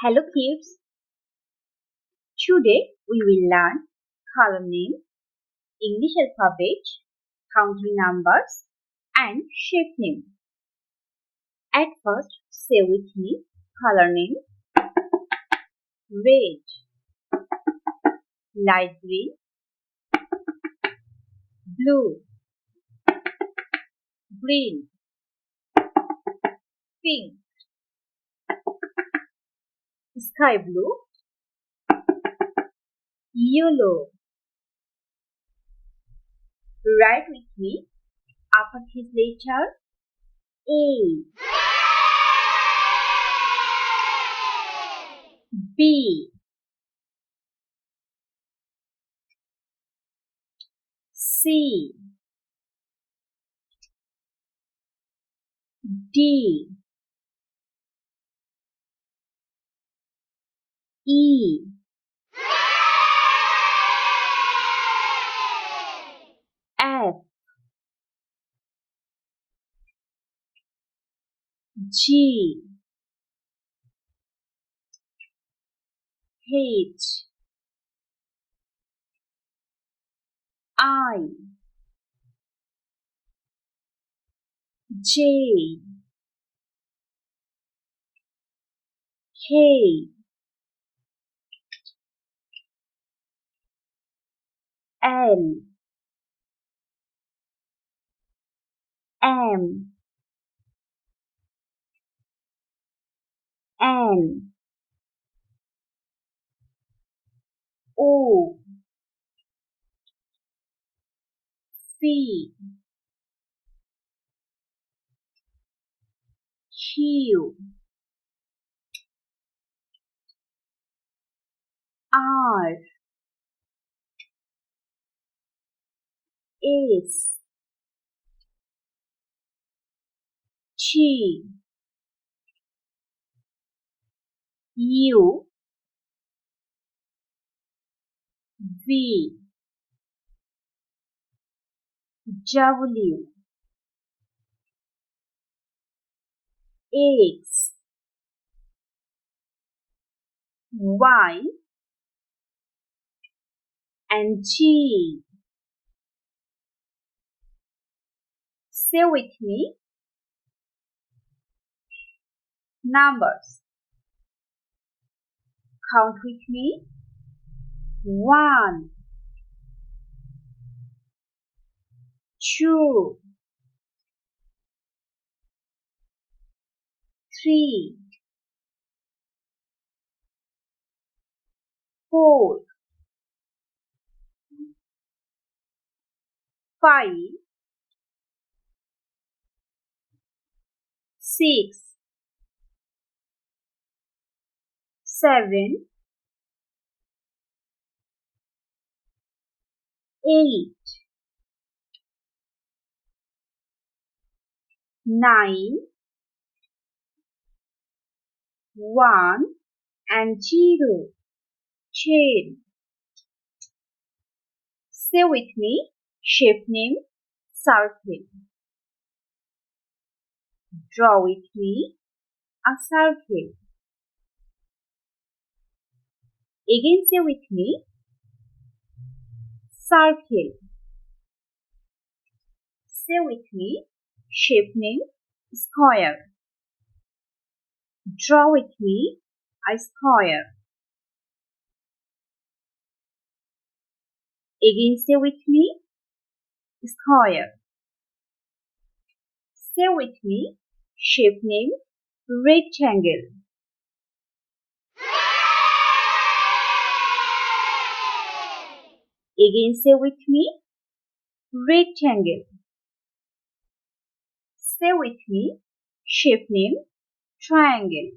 Hello kids, today we will learn color name, English alphabet, counting numbers and shape name. At first say with me color name: red, light green, blue, green, pink, sky blue, yellow. Write with me uppercase letter A, B, C, D, E, F, G, H, I, J, K, L, M, N, O, P, Q, R, S, T, U, V, W, X, Y, and G. Say with me numbers. Count with me. 1, 2, 3, 4, 5, 6, 7, 8, 9, 1 and 0. 10. Say with me shape name circle. Draw with me a circle. Again say with me circle. Say with me shape name square. Draw with me a square. Again say with me square. Say with me shape name rectangle. Again say with me rectangle. Say with me shape name triangle.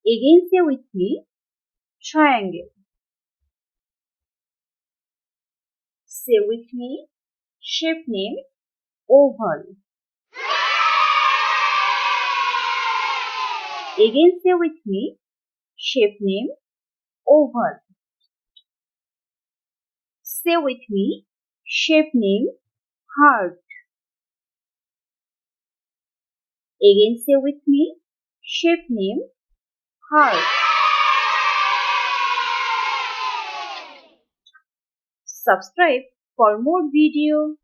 Again say with me triangle. Say with me shape name oval. Again say with me shape name oval. Say with me shape name heart. Again say with me Shape name heart. Subscribe for more video.